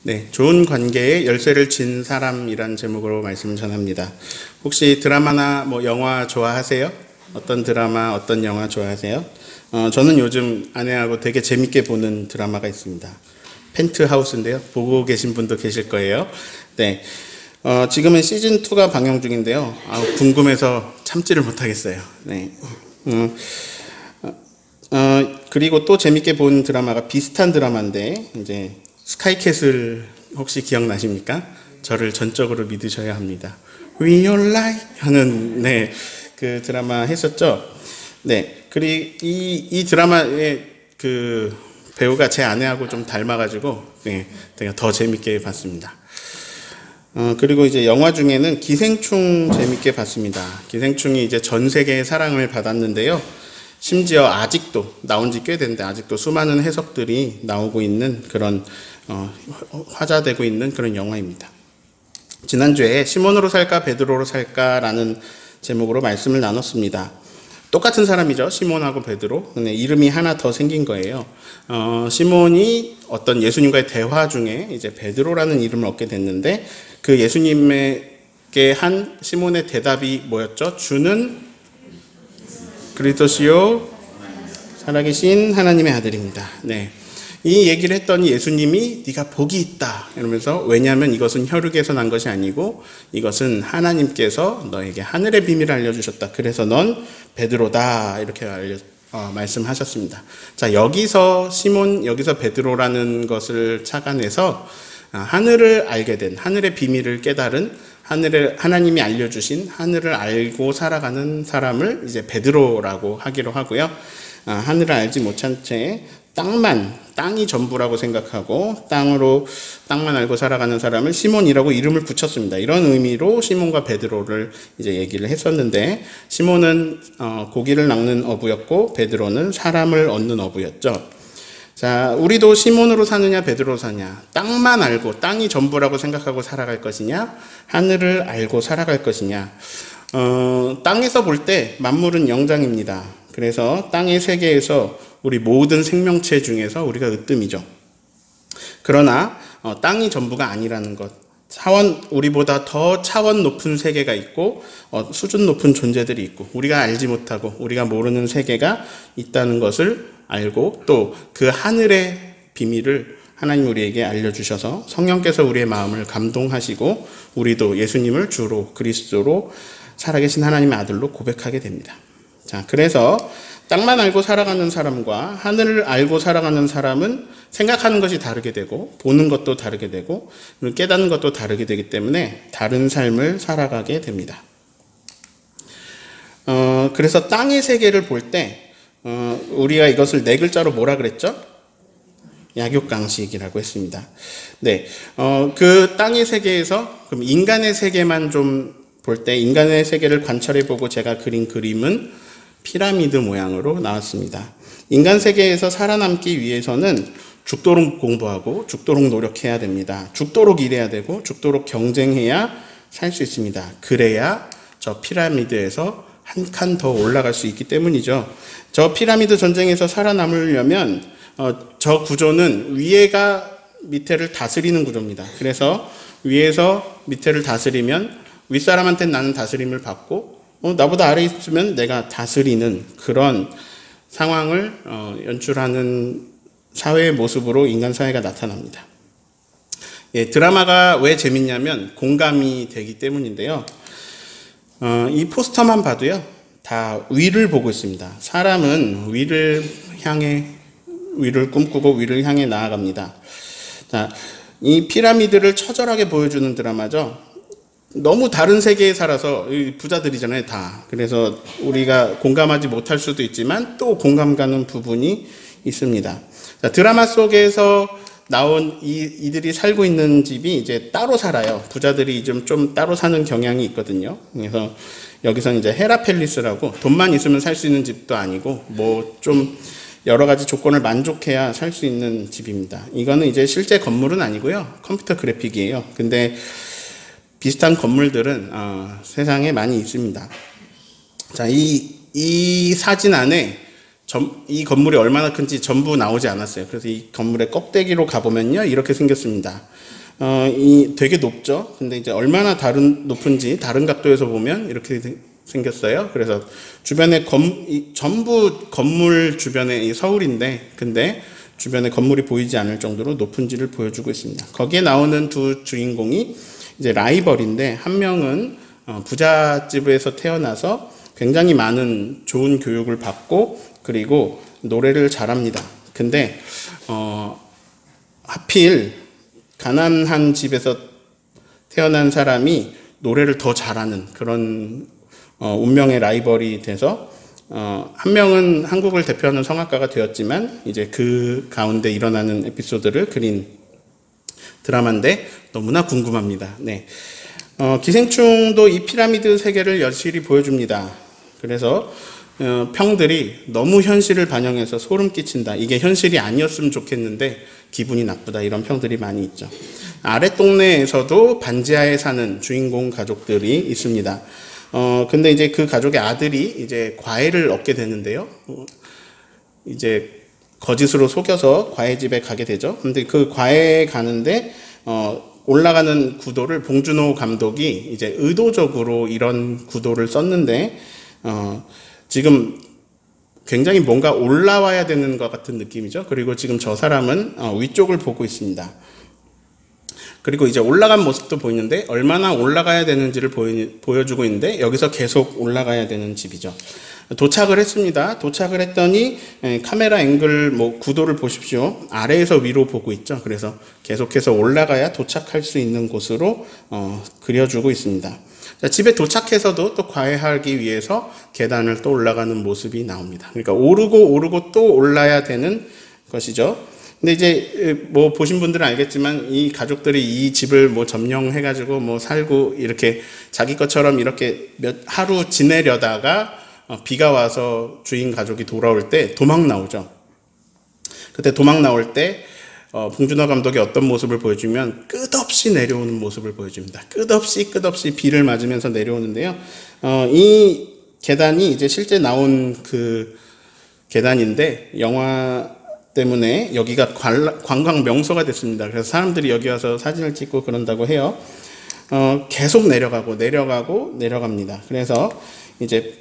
네, 좋은 관계에 열쇠를 진 사람이란 제목으로 말씀을 전합니다. 혹시 드라마나 영화 좋아하세요? 어떤 드라마, 어떤 영화 좋아하세요? 저는 요즘 아내하고 되게 재밌게 보는 드라마가 있습니다. 펜트하우스인데요. 보고 계신 분도 계실 거예요. 네, 지금은 시즌2가 방영 중인데요. 궁금해서 참지를 못하겠어요. 네. 그리고 또 재밌게 본 드라마가 비슷한 드라마인데, 이제 스카이캐슬 혹시 기억나십니까? 저를 전적으로 믿으셔야 합니다. We Your Light 하는 그 드라마 했었죠. 네, 그리고 이 드라마의 그 배우가 제 아내하고 좀 닮아가지고 되게 더 재밌게 봤습니다. 그리고 이제 영화 중에는 기생충 재밌게 봤습니다. 기생충이 이제 전 세계의 사랑을 받았는데요. 심지어 아직도 나온 지 꽤 됐는데 아직도 수많은 해석들이 나오고 있는 그런 화제되고 있는 그런 영화입니다. 지난주에 시몬으로 살까 베드로로 살까라는 제목으로 말씀을 나눴습니다. 똑같은 사람이죠. 시몬하고 베드로. 근데 이름이 하나 더 생긴 거예요. 시몬이 어떤 예수님과의 대화 중에 이제 베드로라는 이름을 얻게 됐는데 그 예수님에게 한 시몬의 대답이 뭐였죠? 주는 그리스도시요 살아계신 하나님의 아들입니다. 네. 이 얘기를 했더니 예수님이 네가 복이 있다 이러면서, 왜냐하면 이것은 혈육에서 난 것이 아니고 이것은 하나님께서 너에게 하늘의 비밀을 알려주셨다. 그래서 넌 베드로다 이렇게 말씀하셨습니다. 자, 여기서 시몬, 여기서 베드로라는 것을 착안해서 하늘을 알게 된, 하늘의 비밀을 깨달은, 하나님이 알려주신 하늘을 알고 살아가는 사람을 이제 베드로라고 하기로 하고요. 하늘을 알지 못한 채 땅이 전부라고 생각하고 땅만 알고 살아가는 사람을 시몬이라고 이름을 붙였습니다. 이런 의미로 시몬과 베드로를 이제 얘기를 했었는데, 시몬은 고기를 낚는 어부였고 베드로는 사람을 얻는 어부였죠. 자, 우리도 시몬으로 사느냐 베드로로 사냐, 땅만 알고 땅이 전부라고 생각하고 살아갈 것이냐, 하늘을 알고 살아갈 것이냐. 땅에서 볼 때 만물은 영장입니다. 그래서 땅의 세계에서 우리 모든 생명체 중에서 우리가 으뜸이죠. 그러나 땅이 전부가 아니라는 것, 우리보다 더 차원 높은 세계가 있고 수준 높은 존재들이 있고 우리가 알지 못하고 우리가 모르는 세계가 있다는 것을 알고, 또 그 하늘의 비밀을 하나님 우리에게 알려주셔서 성령께서 우리의 마음을 감동하시고 우리도 예수님을 주로 그리스도로 살아계신 하나님의 아들로 고백하게 됩니다. 자, 그래서 땅만 알고 살아가는 사람과 하늘을 알고 살아가는 사람은 생각하는 것이 다르게 되고 보는 것도 다르게 되고 깨닫는 것도 다르게 되기 때문에 다른 삶을 살아가게 됩니다. 그래서 땅의 세계를 볼 때 우리가 이것을 네 글자로 뭐라 그랬죠? 약육강식이라고 했습니다. 네, 그 땅의 세계에서 그럼 인간의 세계만 좀 볼 때, 인간의 세계를 관찰해보고 제가 그린 그림은 피라미드 모양으로 나왔습니다. 인간 세계에서 살아남기 위해서는 죽도록 공부하고 죽도록 노력해야 됩니다. 죽도록 일해야 되고 죽도록 경쟁해야 살 수 있습니다. 그래야 저 피라미드에서 한 칸 더 올라갈 수 있기 때문이죠. 저 피라미드 전쟁에서 살아남으려면 저 구조는 위에가 밑에를 다스리는 구조입니다. 그래서 위에서 밑에를 다스리면 윗사람한테는 나는 다스림을 받고 나보다 아래에 있으면 내가 다스리는 그런 상황을 연출하는 사회의 모습으로 인간 사회가 나타납니다. 예, 드라마가 왜 재밌냐면 공감이 되기 때문인데요. 이 포스터만 봐도요, 다 위를 보고 있습니다. 사람은 위를 꿈꾸고 위를 향해 나아갑니다. 자, 이 피라미드를 처절하게 보여주는 드라마죠. 너무 다른 세계에 살아서 부자들이잖아요, 다. 그래서 우리가 공감하지 못할 수도 있지만 또 공감 가는 부분이 있습니다. 자, 드라마 속에서 나온 이들이 살고 있는 집이 이제 따로 살아요. 부자들이 좀 따로 사는 경향이 있거든요. 그래서 여기서는 이제 헤라펠리스라고 돈만 있으면 살 수 있는 집도 아니고 좀 여러 가지 조건을 만족해야 살 수 있는 집입니다. 이거는 이제 실제 건물은 아니고요, 컴퓨터 그래픽이에요. 근데 비슷한 건물들은 세상에 많이 있습니다. 자, 이 사진 안에 이 건물이 얼마나 큰지 전부 나오지 않았어요. 그래서 이 건물의 꼭대기로 가보면요, 이렇게 생겼습니다. 되게 높죠. 근데 이제 얼마나 높은지 다른 각도에서 보면 이렇게 생겼어요. 그래서 주변에 전부 건물 주변에 이 서울인데, 근데 주변에 건물이 보이지 않을 정도로 높은지를 보여주고 있습니다. 거기에 나오는 두 주인공이 이제 라이벌인데, 한 명은 부잣집에서 태어나서 굉장히 많은 좋은 교육을 받고 그리고 노래를 잘합니다. 근데 하필 가난한 집에서 태어난 사람이 노래를 더 잘하는 그런 운명의 라이벌이 돼서 한 명은 한국을 대표하는 성악가가 되었지만 이제 그 가운데 일어나는 에피소드를 그린 드라마인데 너무나 궁금합니다. 네. 기생충도 이 피라미드 세계를 여실히 보여줍니다. 그래서 평들이 너무 현실을 반영해서 소름 끼친다. 이게 현실이 아니었으면 좋겠는데 기분이 나쁘다. 이런 평들이 많이 있죠. 아랫 동네에서도 반지하에 사는 주인공 가족들이 있습니다. 근데 이제 그 가족의 아들이 이제 과외를 얻게 되는데요. 이제 거짓으로 속여서 과외집에 가게 되죠. 근데 그 과외에 가는데, 올라가는 구도를 봉준호 감독이 이제 의도적으로 이런 구도를 썼는데, 지금 굉장히 뭔가 올라와야 되는 것 같은 느낌이죠. 그리고 지금 저 사람은 위쪽을 보고 있습니다. 그리고 이제 올라간 모습도 보이는데 얼마나 올라가야 되는지를 보여주고 있는데 여기서 계속 올라가야 되는 집이죠. 도착을 했습니다. 도착을 했더니 카메라 앵글 구도를 보십시오. 아래에서 위로 보고 있죠. 그래서 계속해서 올라가야 도착할 수 있는 곳으로 그려주고 있습니다. 자, 집에 도착해서도 또 과외하기 위해서 계단을 또 올라가는 모습이 나옵니다. 그러니까 오르고 또 올라야 되는 것이죠. 근데 이제 보신 분들은 알겠지만 이 가족들이 이 집을 점령해가지고 살고 이렇게 자기 것처럼 이렇게 하루 지내려다가 비가 와서 주인 가족이 돌아올 때 도망 나오죠. 그때 도망 나올 때 봉준호 감독이 어떤 모습을 보여주면 끝없이 내려오는 모습을 보여줍니다. 끝없이 비를 맞으면서 내려오는데요. 이 계단이 이제 실제 나온 그 계단인데 영화 때문에 여기가 관광 명소가 됐습니다. 그래서 사람들이 여기 와서 사진을 찍고 그런다고 해요. 계속 내려갑니다. 그래서 이제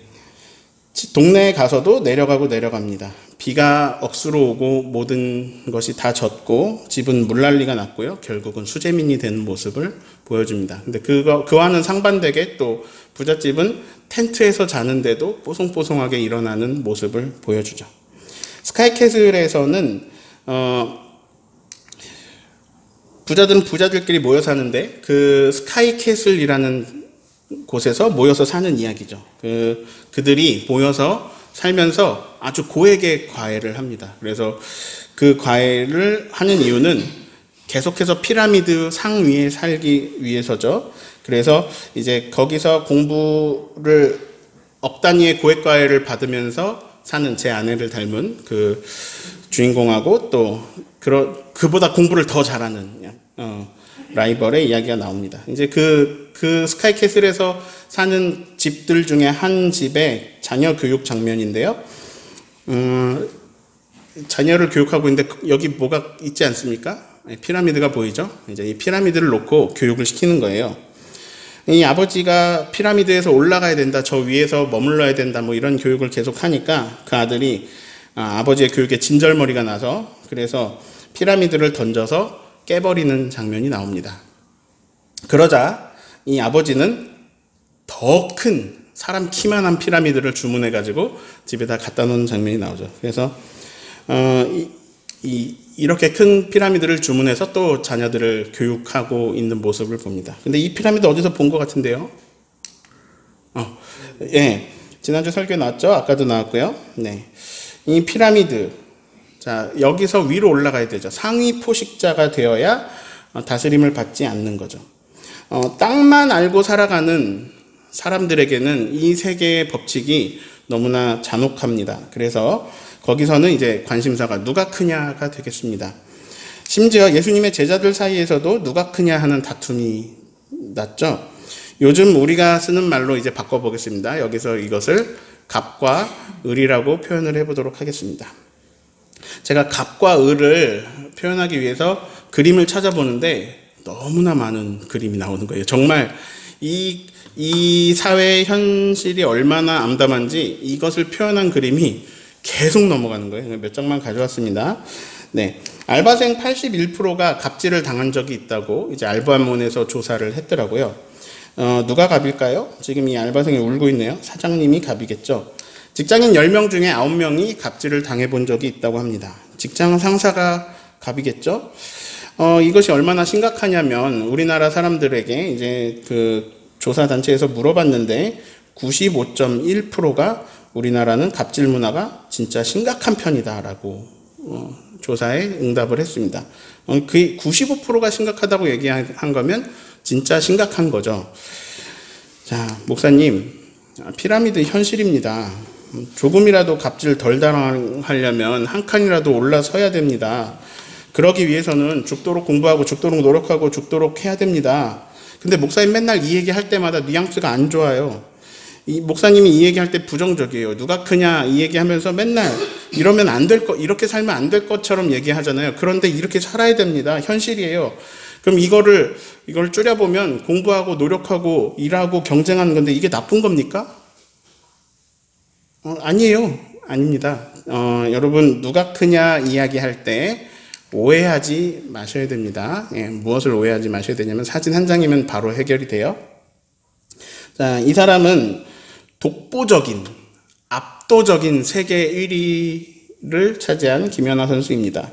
동네에 가서도 내려갑니다. 비가 억수로 오고 모든 것이 다 젖고 집은 물난리가 났고요. 결국은 수재민이 되는 모습을 보여줍니다. 근데 그와는 상반되게 또 부잣집은 텐트에서 자는데도 뽀송뽀송하게 일어나는 모습을 보여주죠. 스카이캐슬에서는 부자들은 부자들끼리 모여 사는데 그 스카이캐슬이라는 곳에서 모여서 사는 이야기죠. 그들이 모여서 살면서 아주 고액의 과외를 합니다. 그래서 그 과외를 하는 이유는 계속해서 피라미드 상위에 살기 위해서죠. 그래서 이제 거기서 공부를 억 단위의 고액 과외를 받으면서 사는 제 아내를 닮은 그 주인공하고 또 그보다 공부를 더 잘하는 라이벌의 이야기가 나옵니다. 이제 그 스카이캐슬에서 사는 집들 중에 한 집의 자녀 교육 장면인데요. 자녀를 교육하고 있는데 여기 뭐가 있지 않습니까? 피라미드가 보이죠? 이제 이 피라미드를 놓고 교육을 시키는 거예요. 이 아버지가 피라미드에서 올라가야 된다, 저 위에서 머물러야 된다, 이런 교육을 계속 하니까 그 아들이 아버지의 교육에 진절머리가 나서 그래서 피라미드를 던져서 깨버리는 장면이 나옵니다. 그러자 이 아버지는 더 큰 사람 키만한 피라미드를 주문해가지고 집에다 갖다 놓는 장면이 나오죠. 그래서 이렇게 큰 피라미드를 주문해서 또 자녀들을 교육하고 있는 모습을 봅니다. 근데 이 피라미드 어디서 본 것 같은데요? 예, 지난주 설교에 나왔죠? 아까도 나왔고요. 네, 이 피라미드, 자 여기서 위로 올라가야 되죠. 상위 포식자가 되어야 다스림을 받지 않는 거죠. 땅만 알고 살아가는 사람들에게는 이 세계의 법칙이 너무나 잔혹합니다. 그래서 거기서는 이제 관심사가 누가 크냐가 되겠습니다. 심지어 예수님의 제자들 사이에서도 누가 크냐 하는 다툼이 났죠. 요즘 우리가 쓰는 말로 이제 바꿔보겠습니다. 여기서 이것을 갑과 을이라고 표현을 해보도록 하겠습니다. 제가 갑과 을을 표현하기 위해서 그림을 찾아보는데 너무나 많은 그림이 나오는 거예요. 정말 이 사회의 현실이 얼마나 암담한지 이것을 표현한 그림이 계속 넘어가는 거예요. 몇 장만 가져왔습니다. 네. 알바생 81%가 갑질을 당한 적이 있다고 이제 알바몬에서 조사를 했더라고요. 누가 갑일까요? 지금 이 알바생이 울고 있네요. 사장님이 갑이겠죠. 직장인 10명 중에 9명이 갑질을 당해본 적이 있다고 합니다. 직장 상사가 갑이겠죠? 이것이 얼마나 심각하냐면 우리나라 사람들에게 이제 그 조사단체에서 물어봤는데 95.1%가 우리나라는 갑질 문화가 진짜 심각한 편이다라고 조사에 응답을 했습니다. 그 95%가 심각하다고 얘기한 거면 진짜 심각한 거죠. 자, 목사님, 피라미드 현실입니다. 조금이라도 갑질 덜 당하려면 한 칸이라도 올라서야 됩니다. 그러기 위해서는 죽도록 공부하고 죽도록 노력하고 죽도록 해야 됩니다. 근데 목사님 맨날 이 얘기 할 때마다 뉘앙스가 안 좋아요. 이 목사님이 이 얘기 할 때 부정적이에요. 누가 크냐 이 얘기 하면서 맨날 이러면 안 될 것, 이렇게 살면 안 될 것처럼 얘기하잖아요. 그런데 이렇게 살아야 됩니다. 현실이에요. 그럼 이걸 줄여보면 공부하고 노력하고 일하고 경쟁하는 건데 이게 나쁜 겁니까? 아니에요. 아닙니다. 여러분 누가 크냐 이야기할 때 오해하지 마셔야 됩니다. 예, 무엇을 오해하지 마셔야 되냐면 사진 한 장이면 바로 해결이 돼요. 자, 이 사람은 독보적인, 압도적인 세계 1위를 차지한 김연아 선수입니다.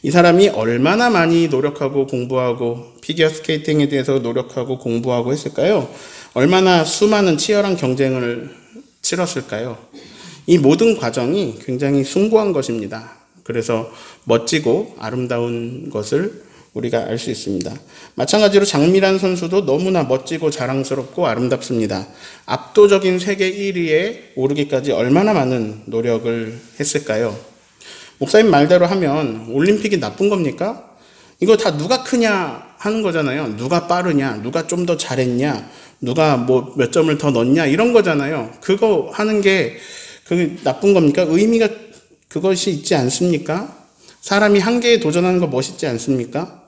이 사람이 얼마나 많이 노력하고 공부하고 피겨 스케이팅에 대해서 노력하고 공부하고 했을까요? 얼마나 수많은 치열한 경쟁을 치렀을까요? 이 모든 과정이 굉장히 숭고한 것입니다. 그래서 멋지고 아름다운 것을 우리가 알 수 있습니다. 마찬가지로 장미란 선수도 너무나 멋지고 자랑스럽고 아름답습니다. 압도적인 세계 1위에 오르기까지 얼마나 많은 노력을 했을까요? 목사님 말대로 하면 올림픽이 나쁜 겁니까? 이거 다 누가 크냐 하는 거잖아요. 누가 빠르냐, 누가 좀 더 잘했냐, 누가 뭐 몇 점을 더 넣냐 이런 거잖아요. 그거 하는 게 그게 나쁜 겁니까? 의미가 그것이 있지 않습니까? 사람이 한계에 도전하는 거 멋있지 않습니까?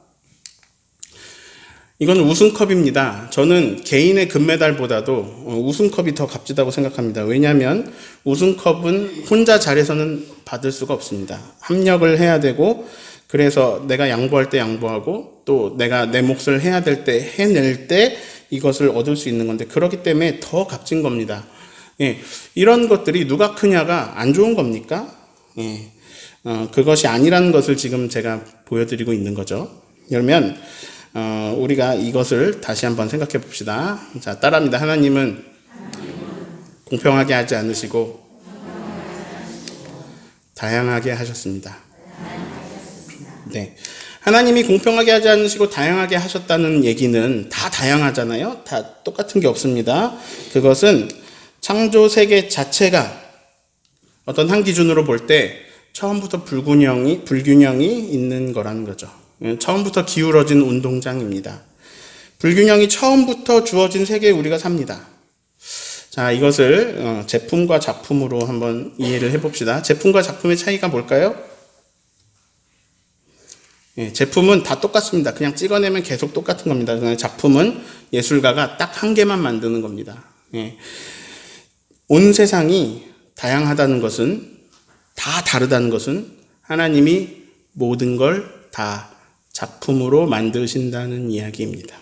이건 우승컵입니다. 저는 개인의 금메달보다도 우승컵이 더 값지다고 생각합니다. 왜냐하면 우승컵은 혼자 잘해서는 받을 수가 없습니다. 합력을 해야 되고 그래서 내가 양보할 때 양보하고 또 내가 내 몫을 해야 될 때 해낼 때 이것을 얻을 수 있는 건데 그렇기 때문에 더 값진 겁니다. 예, 이런 것들이 누가 크냐가 안 좋은 겁니까? 예, 그것이 아니라는 것을 지금 제가 보여드리고 있는 거죠. 그러면 우리가 이것을 다시 한번 생각해 봅시다. 자, 따라합니다. 하나님은 공평하게 하지 않으시고 다양하게 하셨습니다. 네. 하나님이 공평하게 하지 않으시고 다양하게 하셨다는 얘기는 다 다양하잖아요. 다 똑같은 게 없습니다. 그것은 창조 세계 자체가 어떤 한 기준으로 볼 때 처음부터 불균형이 있는 거라는 거죠. 처음부터 기울어진 운동장입니다. 불균형이 처음부터 주어진 세계에 우리가 삽니다. 자, 이것을 제품과 작품으로 한번 이해를 해봅시다. 제품과 작품의 차이가 뭘까요? 예, 제품은 다 똑같습니다. 그냥 찍어내면 계속 똑같은 겁니다. 작품은 예술가가 딱 한 개만 만드는 겁니다. 예. 온 세상이 다양하다는 것은, 다 다르다는 것은 하나님이 모든 걸 다 작품으로 만드신다는 이야기입니다.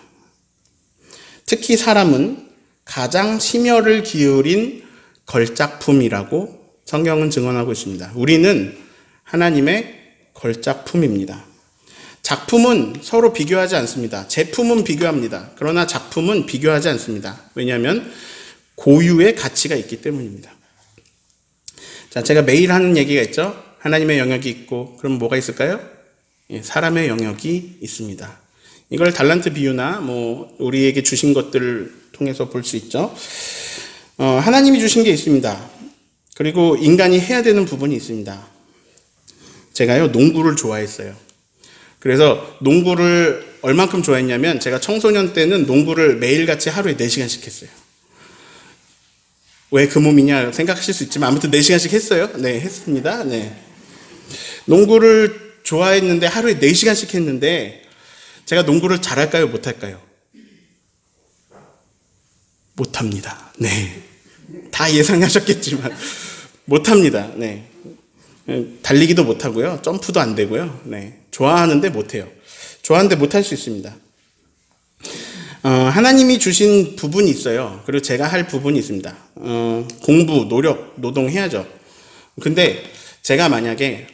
특히 사람은 가장 심혈을 기울인 걸작품이라고 성경은 증언하고 있습니다. 우리는 하나님의 걸작품입니다. 작품은 서로 비교하지 않습니다. 제품은 비교합니다. 그러나 작품은 비교하지 않습니다. 왜냐하면 고유의 가치가 있기 때문입니다. 자, 제가 매일 하는 얘기가 있죠. 하나님의 영역이 있고 그럼 뭐가 있을까요? 예, 사람의 영역이 있습니다. 이걸 달란트 비유나 우리에게 주신 것들을 통해서 볼 수 있죠. 하나님이 주신 게 있습니다. 그리고 인간이 해야 되는 부분이 있습니다. 제가요, 농구를 좋아했어요. 그래서 농구를 얼만큼 좋아했냐면 제가 청소년 때는 농구를 매일같이 하루에 4시간씩 했어요. 왜 그 몸이냐 생각하실 수 있지만 아무튼 4시간씩 했어요. 네, 했습니다. 네. 농구를 좋아했는데 하루에 4시간씩 했는데 제가 농구를 잘할까요? 못할까요? 못합니다. 네. 다 예상하셨겠지만 못합니다. 네. 달리기도 못하고요. 점프도 안 되고요. 네. 좋아하는데 못해요. 좋아하는데 못할 수 있습니다. 하나님이 주신 부분이 있어요. 그리고 제가 할 부분이 있습니다. 공부, 노력, 노동해야죠. 근데 제가 만약에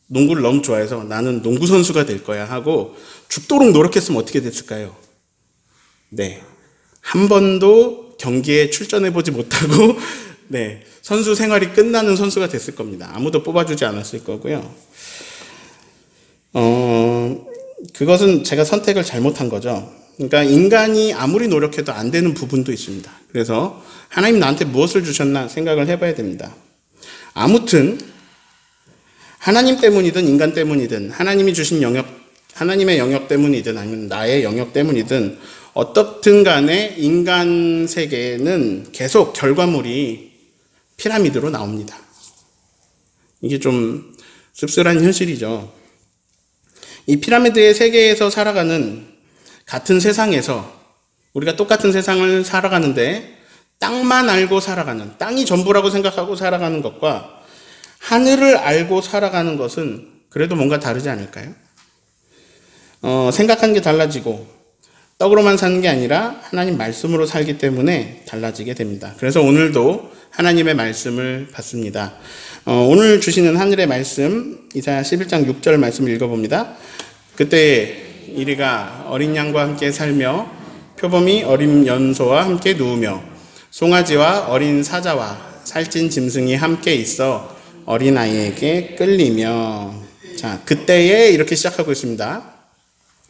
농구를 너무 좋아해서 나는 농구 선수가 될 거야 하고 죽도록 노력했으면 어떻게 됐을까요? 네. 한 번도 경기에 출전해보지 못하고 네, 선수 생활이 끝나는 선수가 됐을 겁니다. 아무도 뽑아주지 않았을 거고요. 그것은 제가 선택을 잘못한 거죠. 그러니까 인간이 아무리 노력해도 안 되는 부분도 있습니다. 그래서 하나님 나한테 무엇을 주셨나 생각을 해봐야 됩니다. 아무튼 하나님 때문이든 인간 때문이든 하나님이 주신 영역, 하나님의 영역 때문이든 아니면 나의 영역 때문이든 어떻든 간에 인간 세계는 계속 결과물이 피라미드로 나옵니다. 이게 좀 씁쓸한 현실이죠. 이 피라미드의 세계에서 살아가는 같은 세상에서 우리가 똑같은 세상을 살아가는데 땅만 알고 살아가는, 땅이 전부라고 생각하고 살아가는 것과 하늘을 알고 살아가는 것은 그래도 뭔가 다르지 않을까요? 생각하는 게 달라지고 떡으로만 사는 게 아니라 하나님 말씀으로 살기 때문에 달라지게 됩니다. 그래서 오늘도 하나님의 말씀을 받습니다. 오늘 주시는 하늘의 말씀 이사야 11장 6절 말씀을 읽어봅니다. 그때 이리가 어린 양과 함께 살며 표범이 어린 연소와 함께 누우며 송아지와 어린 사자와 살찐 짐승이 함께 있어 어린아이에게 끌리며. 자, 그때에 이렇게 시작하고 있습니다.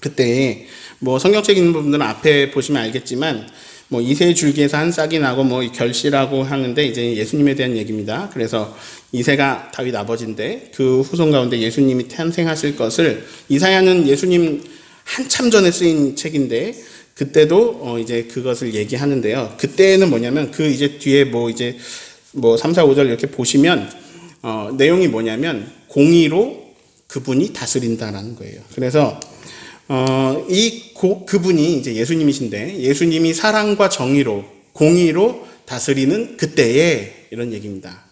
그때에 뭐 성경책 있는 부분들은 앞에 보시면 알겠지만 뭐 이새 줄기에서 한 싹이 나고 뭐 결실하고 하는데 이제 예수님에 대한 얘기입니다. 그래서 이새가 다윗 아버지인데 그 후손 가운데 예수님이 탄생하실 것을 이사야는 예수님 한참 전에 쓰인 책인데 그때도 이제 그것을 얘기하는데요. 그때는 뭐냐면 그 이제 뒤에 뭐 이제 뭐 3, 4, 5절 이렇게 보시면 내용이 뭐냐면 공의로 그분이 다스린다라는 거예요. 그래서 그분이 이제 예수님이신데 예수님이 사랑과 정의로 공의로 다스리는 그때에 이런 얘기입니다.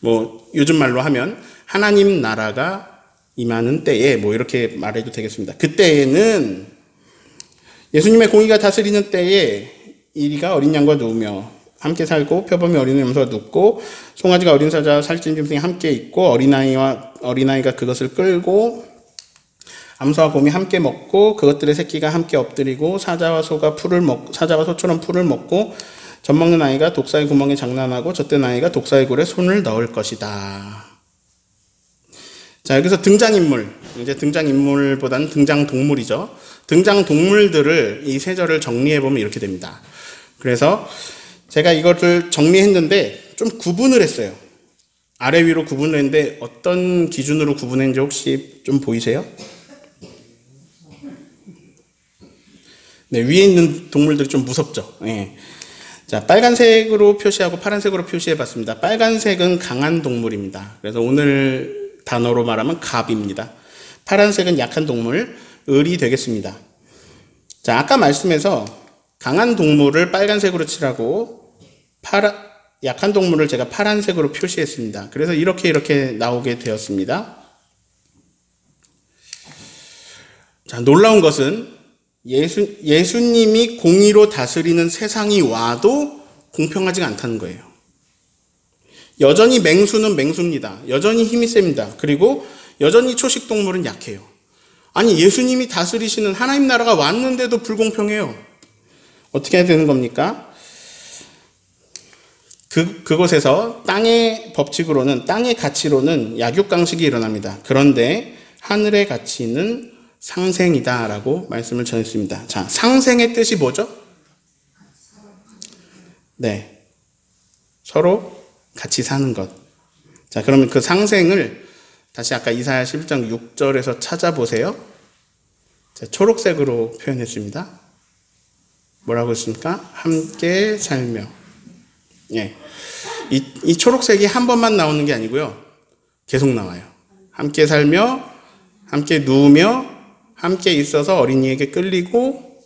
뭐 요즘 말로 하면 하나님 나라가 임하는 때에 뭐 이렇게 말해도 되겠습니다. 그때에는 예수님의 공의가 다스리는 때에 이리가 어린 양과 누우며 함께 살고 표범이 어린 염소와 눕고 송아지가 어린 사자와 살찐 짐승이 함께 있고 어린아이가 그것을 끌고 암소와 곰이 함께 먹고 그것들의 새끼가 함께 엎드리고 사자와 소처럼 풀을 먹고 젖 먹는 아이가 독사의 구멍에 장난하고 젖된 아이가 독사의 굴에 손을 넣을 것이다. 자, 여기서 등장인물, 이제 등장인물보다는 등장동물이죠. 등장동물들을 이 세 절을 정리해보면 이렇게 됩니다. 그래서 제가 이것을 정리했는데 좀 구분을 했어요. 아래 위로 구분을 했는데 어떤 기준으로 구분했는지 혹시 좀 보이세요? 네, 위에 있는 동물들이 좀 무섭죠. 네. 자, 빨간색으로 표시하고 파란색으로 표시해봤습니다. 빨간색은 강한 동물입니다. 그래서 오늘 단어로 말하면 갑입니다. 파란색은 약한 동물, 을이 되겠습니다. 자, 아까 말씀에서 강한 동물을 빨간색으로 칠하고 약한 동물을 제가 파란색으로 표시했습니다. 그래서 이렇게 나오게 되었습니다. 자, 놀라운 것은 예수님이 공의로 다스리는 세상이 와도 공평하지가 않다는 거예요. 여전히 맹수는 맹수입니다. 여전히 힘이 셉니다. 그리고 여전히 초식동물은 약해요. 아니, 예수님이 다스리시는 하나님 나라가 왔는데도 불공평해요. 어떻게 해야 되는 겁니까? 그곳에서 땅의 법칙으로는, 땅의 가치로는 약육강식이 일어납니다. 그런데 하늘의 가치는 상생이다라고 말씀을 전했습니다. 자, 상생의 뜻이 뭐죠? 네. 서로 같이 사는 것. 자, 그러면 그 상생을 다시 아까 이사야 11장 6절에서 찾아보세요. 자, 초록색으로 표현했습니다. 뭐라고 했습니까? 함께 살며. 예. 이 초록색이 한 번만 나오는 게 아니고요. 계속 나와요. 함께 살며, 함께 누우며, 함께 있어서 어린이에게 끌리고,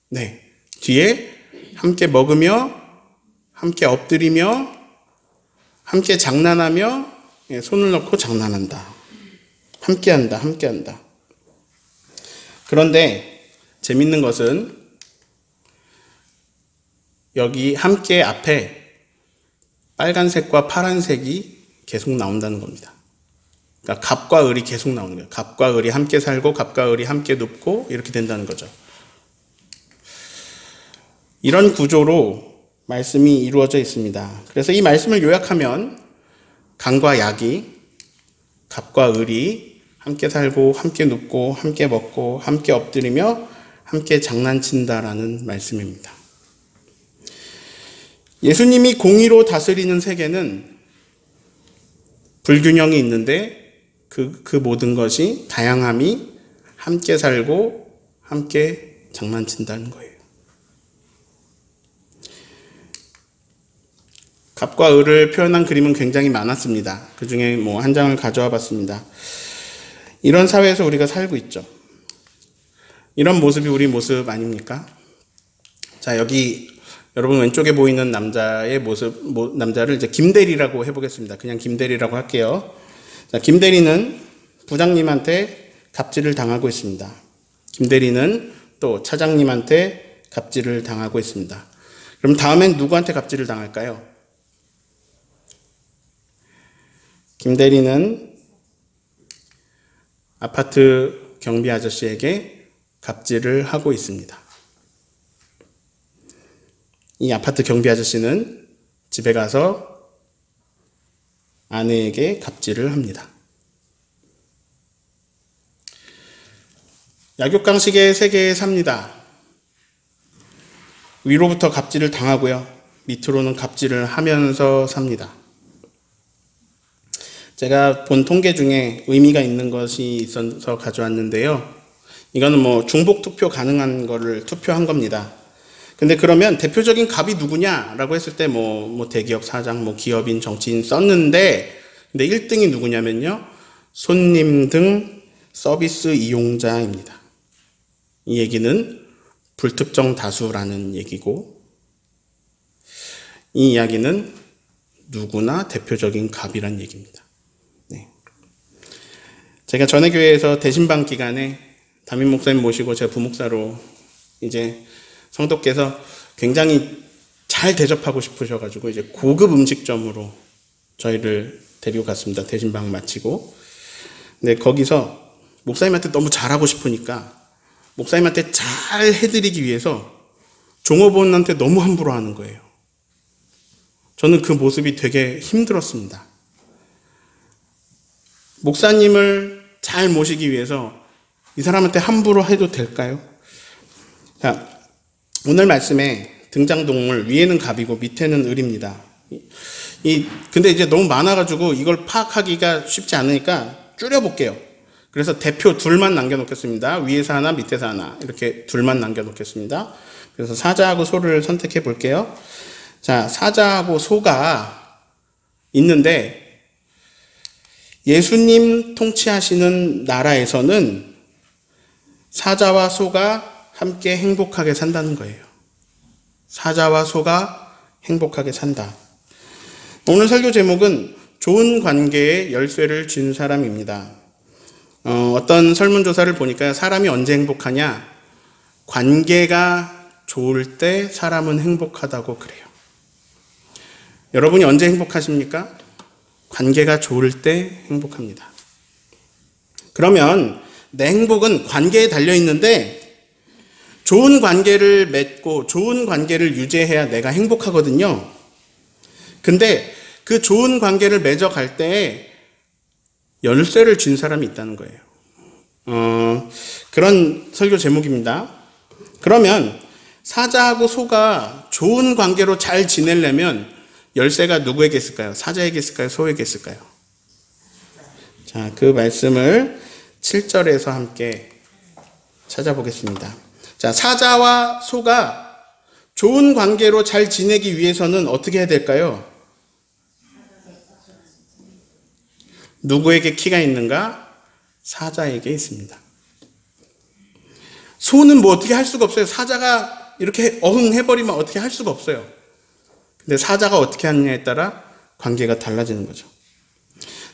네. 뒤에 함께 먹으며, 함께 엎드리며, 함께 장난하며, 손을 넣고 장난한다. 함께한다, 함께한다. 그런데 재밌는 것은 여기 함께 앞에 빨간색과 파란색이 계속 나온다는 겁니다. 그러니까 갑과 을이 계속 나오는 거예요. 갑과 을이 함께 살고 갑과 을이 함께 눕고 이렇게 된다는 거죠. 이런 구조로 말씀이 이루어져 있습니다. 그래서 이 말씀을 요약하면 강과 약이 갑과 을이 함께 살고 함께 눕고 함께 먹고 함께 엎드리며 함께 장난친다라는 말씀입니다. 예수님이 공의로 다스리는 세계는 불균형이 있는데 그 모든 것이 다양함이 함께 살고 함께 장난친다는 거예요. 갑과 을을 표현한 그림은 굉장히 많았습니다. 그 중에 한 장을 가져와 봤습니다. 이런 사회에서 우리가 살고 있죠. 이런 모습이 우리 모습 아닙니까? 자, 여기 여러분 왼쪽에 보이는 남자의 모습, 남자를 이제 김대리라고 해보겠습니다. 그냥 김대리라고 할게요. 자, 김대리는 부장님한테 갑질을 당하고 있습니다. 김대리는 또 차장님한테 갑질을 당하고 있습니다. 그럼 다음엔 누구한테 갑질을 당할까요? 김대리는 아파트 경비 아저씨에게 갑질을 하고 있습니다. 이 아파트 경비 아저씨는 집에 가서 아내에게 갑질을 합니다. 약육강식의 세계에 삽니다. 위로부터 갑질을 당하고요. 밑으로는 갑질을 하면서 삽니다. 제가 본 통계 중에 의미가 있는 것이 있어서 가져왔는데요. 이거는 중복 투표 가능한 거를 투표한 겁니다. 근데 그러면 대표적인 갑이 누구냐라고 했을 때 대기업 사장, 기업인, 정치인 썼는데, 근데 1등이 누구냐면요. 손님 등 서비스 이용자입니다. 이 얘기는 불특정 다수라는 얘기고, 이 이야기는 누구나 대표적인 갑이란 얘기입니다. 네. 제가 전에 교회에서 대신방 기간에 담임 목사님 모시고 제가 부목사로 이제 성도께서 굉장히 잘 대접하고 싶으셔가지고 이제 고급 음식점으로 저희를 데리고 갔습니다. 대신방 마치고. 근데 거기서 목사님한테 너무 잘하고 싶으니까 목사님한테 잘 해드리기 위해서 종업원한테 너무 함부로 하는 거예요. 저는 그 모습이 되게 힘들었습니다. 목사님을 잘 모시기 위해서 이 사람한테 함부로 해도 될까요? 자, 오늘 말씀에 등장동물 위에는 갑이고 밑에는 을입니다. 근데 이제 너무 많아가지고 이걸 파악하기가 쉽지 않으니까 줄여볼게요. 그래서 대표 둘만 남겨놓겠습니다. 위에서 하나, 밑에서 하나 이렇게 둘만 남겨놓겠습니다. 그래서 사자하고 소를 선택해 볼게요. 자, 사자하고 소가 있는데 예수님 통치하시는 나라에서는 사자와 소가 함께 행복하게 산다는 거예요. 사자와 소가 행복하게 산다. 오늘 설교 제목은 좋은 관계에 열쇠를 쥔 사람입니다. 어떤 설문조사를 보니까 사람이 언제 행복하냐? 관계가 좋을 때 사람은 행복하다고 그래요. 여러분이 언제 행복하십니까? 관계가 좋을 때 행복합니다. 그러면 내 행복은 관계에 달려있는데 좋은 관계를 맺고 좋은 관계를 유지해야 내가 행복하거든요. 근데 그 좋은 관계를 맺어갈 때 열쇠를 쥔 사람이 있다는 거예요. 그런 설교 제목입니다. 그러면 사자하고 소가 좋은 관계로 잘 지내려면 열쇠가 누구에게 있을까요? 사자에게 있을까요? 소에게 있을까요? 자, 그 말씀을 7절에서 함께 찾아보겠습니다. 자, 사자와 소가 좋은 관계로 잘 지내기 위해서는 어떻게 해야 될까요? 누구에게 키가 있는가? 사자에게 있습니다. 소는 뭐 어떻게 할 수가 없어요. 사자가 이렇게 어흥해버리면 어떻게 할 수가 없어요. 근데 사자가 어떻게 하느냐에 따라 관계가 달라지는 거죠.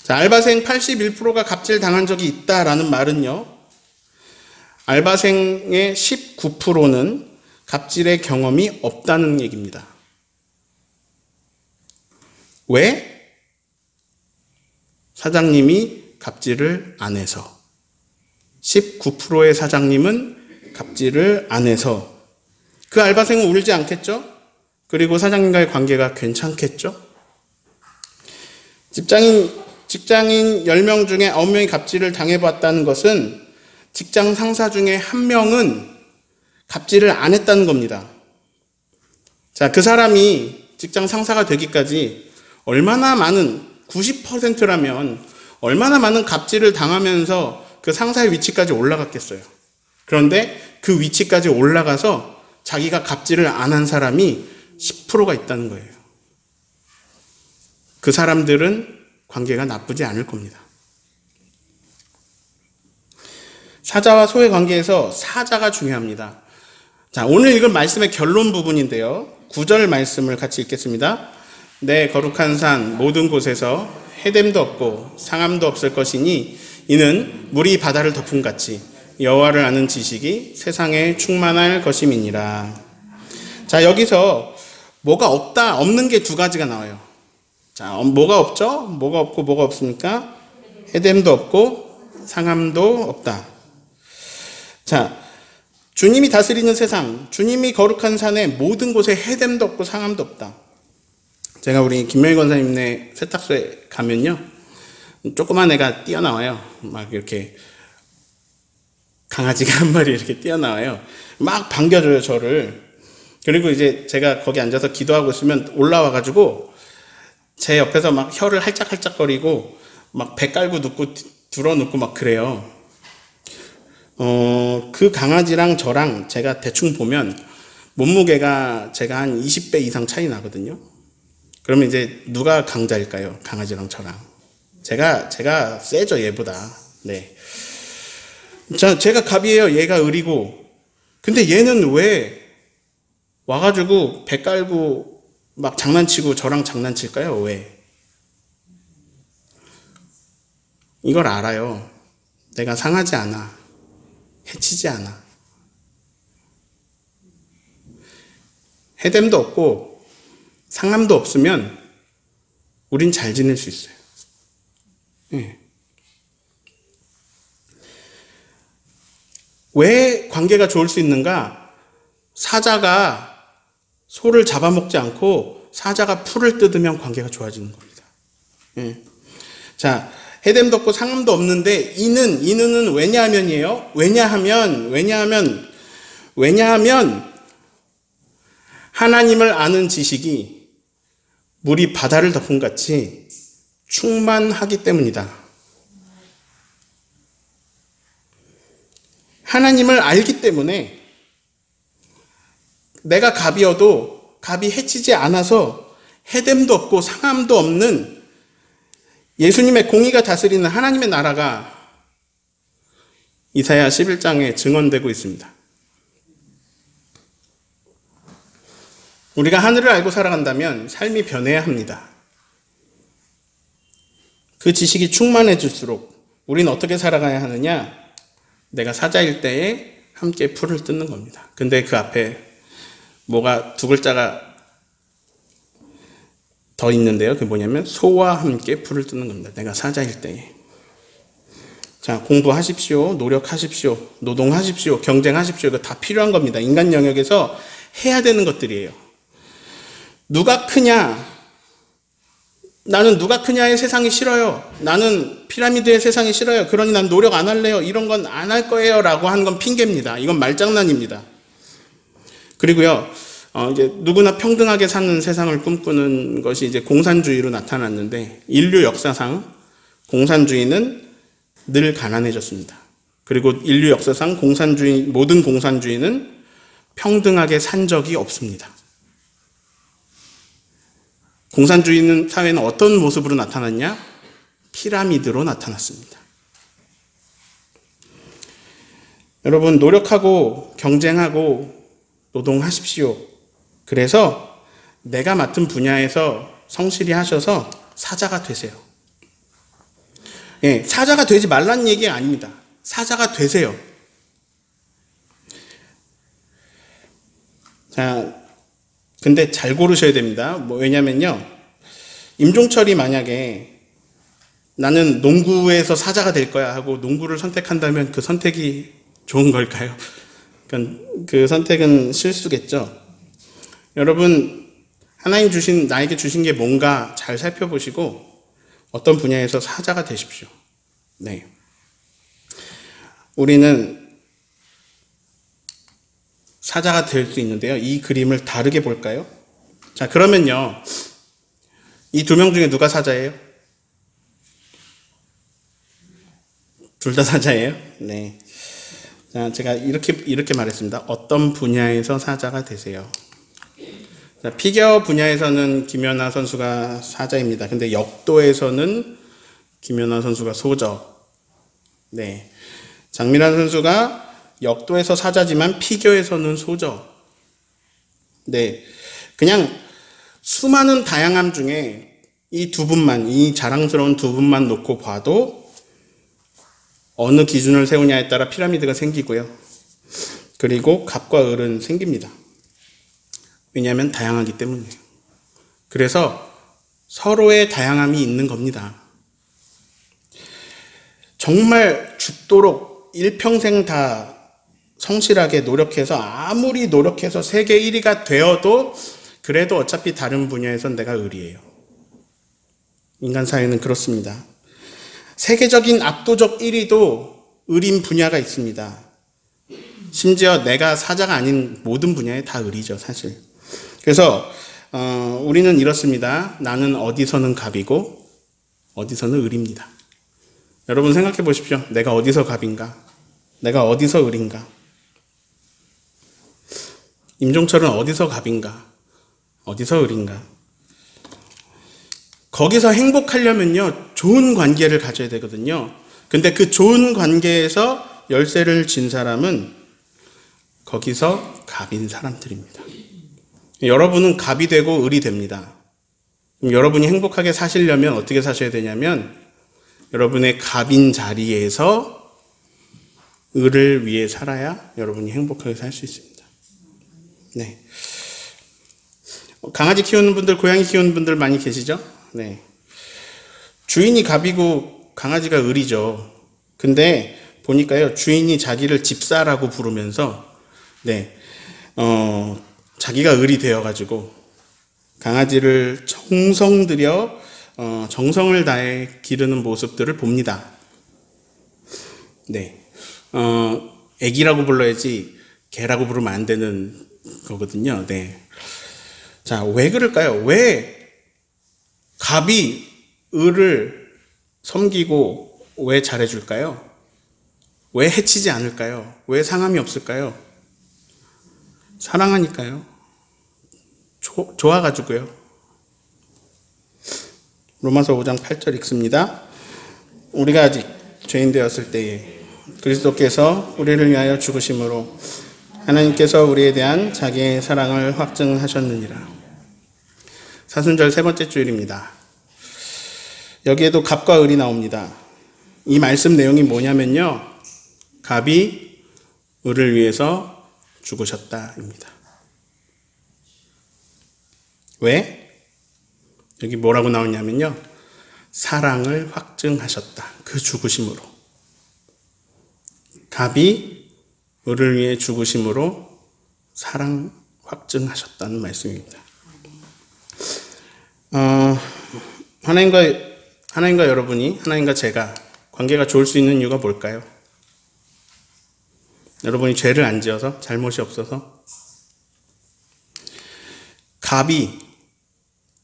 자, 알바생 81%가 갑질 당한 적이 있다라는 말은요, 알바생의 19%는 갑질의 경험이 없다는 얘기입니다. 왜? 사장님이 갑질을 안 해서. 19%의 사장님은 갑질을 안 해서. 그 알바생은 울지 않겠죠? 그리고 사장님과의 관계가 괜찮겠죠? 직장인 10명 중에 9명이 갑질을 당해봤다는 것은 직장 상사 중에 1명은 갑질을 안 했다는 겁니다. 자, 그 사람이 직장 상사가 되기까지 얼마나 많은, 90%라면 얼마나 많은 갑질을 당하면서 그 상사의 위치까지 올라갔겠어요. 그런데 그 위치까지 올라가서 자기가 갑질을 안 한 사람이 10%가 있다는 거예요. 그 사람들은 관계가 나쁘지 않을 겁니다. 사자와 소의 관계에서 사자가 중요합니다. 자, 오늘 읽은 말씀의 결론 부분인데요. 9절 말씀을 같이 읽겠습니다. 내 거룩한 산 모든 곳에서 해됨도 없고 상함도 없을 것이니 이는 물이 바다를 덮음같이 여호와를 아는 지식이 세상에 충만할 것임이니라. 자, 여기서 뭐가 없다, 없는 게 두 가지가 나와요. 자, 뭐가 없죠? 뭐가 없고 뭐가 없습니까? 해됨도 없고 상함도 없다. 자, 주님이 다스리는 세상, 주님이 거룩한 산에 모든 곳에 해됨도 없고 상함도 없다. 제가 우리 김명희 권사님네 세탁소에 가면요, 조그만 애가 뛰어나와요. 막 이렇게 강아지가 한 마리 이렇게 뛰어나와요. 막 반겨줘요, 저를. 그리고 이제 제가 거기 앉아서 기도하고 있으면 올라와가지고 제 옆에서 막 혀를 할짝할짝거리고 막 배 깔고 눕고 들어눕고 막 그래요. 그 강아지랑 저랑 제가 대충 보면 몸무게가 제가 한 20배 이상 차이 나거든요. 그러면 이제 누가 강자일까요? 강아지랑 저랑. 제가 세죠, 얘보다. 네. 제가 갑이에요. 얘가 을이고. 근데 얘는 왜 와가지고 배 깔고 막 장난치고 저랑 장난칠까요? 왜? 이걸 알아요. 내가 상하지 않아. 해치지 않아. 해됨도 없고 상함도 없으면 우린 잘 지낼 수 있어요. 네. 왜 관계가 좋을 수 있는가? 사자가 소를 잡아먹지 않고 사자가 풀을 뜯으면 관계가 좋아지는 겁니다. 네. 자, 해됨도 없고 상함도 없는데 이는 왜냐하면이에요. 왜냐하면 하나님을 아는 지식이 물이 바다를 덮음같이 충만하기 때문이다. 하나님을 알기 때문에 내가 갑이어도 갑이 해치지 않아서 해됨도 없고 상함도 없는 예수님의 공의가 다스리는 하나님의 나라가 이사야 11장에 증언되고 있습니다. 우리가 하늘을 알고 살아간다면 삶이 변해야 합니다. 그 지식이 충만해질수록 우리는 어떻게 살아가야 하느냐? 내가 사자일 때에 함께 풀을 뜯는 겁니다. 근데 그 앞에 뭐가 두 글자가 더 있는데요. 그게 뭐냐면 소와 함께 풀을 뜯는 겁니다. 내가 사자일 때에. 자, 공부하십시오. 노력하십시오. 노동하십시오. 경쟁하십시오. 이거 다 필요한 겁니다. 인간 영역에서 해야 되는 것들이에요. 누가 크냐? 나는 누가 크냐의 세상이 싫어요. 나는 피라미드의 세상이 싫어요. 그러니 난 노력 안 할래요. 이런 건 안 할 거예요. 라고 하는 건 핑계입니다. 이건 말장난입니다. 그리고요, 이제 누구나 평등하게 사는 세상을 꿈꾸는 것이 이제 공산주의로 나타났는데, 인류 역사상 공산주의는 늘 가난해졌습니다. 그리고 인류 역사상 모든 공산주의는 평등하게 산 적이 없습니다. 공산주의는 사회는 어떤 모습으로 나타났냐? 피라미드로 나타났습니다. 여러분, 노력하고 경쟁하고 노동하십시오. 그래서 내가 맡은 분야에서 성실히 하셔서 사자가 되세요. 예, 사자가 되지 말라는 얘기 아닙니다. 사자가 되세요. 자, 근데 잘 고르셔야 됩니다. 왜냐면요, 임종철이 만약에 나는 농구에서 사자가 될 거야 하고 농구를 선택한다면 그 선택이 좋은 걸까요? 그 선택은 실수겠죠. 여러분, 하나님 나에게 주신 게 뭔가 잘 살펴보시고 어떤 분야에서 사자가 되십시오. 네. 우리는 사자가 될 수 있는데요. 이 그림을 다르게 볼까요? 자, 그러면요, 이 두 명 중에 누가 사자예요? 둘 다 사자예요? 네. 자, 제가 이렇게 말했습니다. 어떤 분야에서 사자가 되세요? 자, 피겨 분야에서는 김연아 선수가 사자입니다. 근데 역도에서는 김연아 선수가 소죠. 네. 장민환 선수가 역도에서 사자지만 피겨에서는 소죠. 네. 그냥 수많은 다양함 중에 이 두 분만, 이 자랑스러운 두 분만 놓고 봐도 어느 기준을 세우냐에 따라 피라미드가 생기고요. 그리고 갑과 을은 생깁니다. 왜냐하면 다양하기 때문이에요. 그래서 서로의 다양함이 있는 겁니다. 정말 죽도록 일평생 다 성실하게 노력해서 아무리 노력해서 세계 1위가 되어도 그래도 어차피 다른 분야에선 내가 을이에요. 인간 사회는 그렇습니다. 세계적인 압도적 1위도 을인 분야가 있습니다. 심지어 내가 사자가 아닌 모든 분야에 다 을이죠, 사실. 그래서 우리는 이렇습니다. 나는 어디서는 갑이고 어디서는 을입니다. 여러분 생각해 보십시오. 내가 어디서 갑인가? 내가 어디서 을인가? 임종철은 어디서 갑인가? 어디서 을인가? 거기서 행복하려면요, 좋은 관계를 가져야 되거든요. 근데 그 좋은 관계에서 열쇠를 진 사람은 거기서 갑인 사람들입니다. 여러분은 갑이 되고 을이 됩니다. 그럼 여러분이 행복하게 사시려면 어떻게 사셔야 되냐면 여러분의 갑인 자리에서 을을 위해 살아야 여러분이 행복하게 살 수 있습니다. 네. 강아지 키우는 분들, 고양이 키우는 분들 많이 계시죠? 네. 주인이 갑이고 강아지가 을이죠. 근데 보니까요, 주인이 자기를 집사라고 부르면서 네, 자기가 을이 되어가지고 강아지를 정성 들여 정성을 다해 기르는 모습들을 봅니다. 네, 애기라고 불러야지 개라고 부르면 안 되는 거거든요. 네. 자, 왜 그럴까요? 왜 갑이 을을 섬기고 왜 잘해줄까요? 왜 해치지 않을까요? 왜 상함이 없을까요? 사랑하니까요. 좋아가지고요. 로마서 5장 8절 읽습니다. 우리가 아직 죄인 되었을 때에 그리스도께서 우리를 위하여 죽으심으로 하나님께서 우리에 대한 자기의 사랑을 확증하셨느니라. 사순절 세 번째 주일입니다. 여기에도 갑과 을이 나옵니다. 이 말씀 내용이 뭐냐면요, 갑이 을을 위해서 죽으셨다입니다. 왜? 여기 뭐라고 나오냐면요, 사랑을 확증하셨다. 그 죽으심으로. 갑이 을을 위해 죽으심으로 사랑 확증하셨다는 말씀입니다. 하나님과 여러분이, 하나님과 제가 관계가 좋을 수 있는 이유가 뭘까요? 여러분이 죄를 안 지어서, 잘못이 없어서? 갑이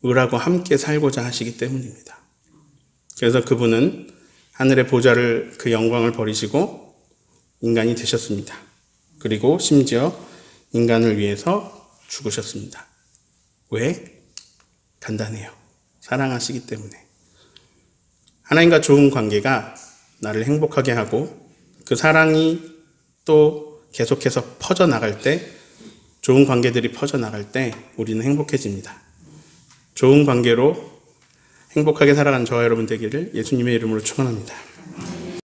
을하고 함께 살고자 하시기 때문입니다. 그래서 그분은 하늘의 보좌를, 그 영광을 버리시고 인간이 되셨습니다. 그리고 심지어 인간을 위해서 죽으셨습니다. 왜? 간단해요. 사랑하시기 때문에. 하나님과 좋은 관계가 나를 행복하게 하고 그 사랑이 또 계속해서 퍼져나갈 때, 좋은 관계들이 퍼져나갈 때 우리는 행복해집니다. 좋은 관계로 행복하게 살아가는 저와 여러분 되기를 예수님의 이름으로 축원합니다.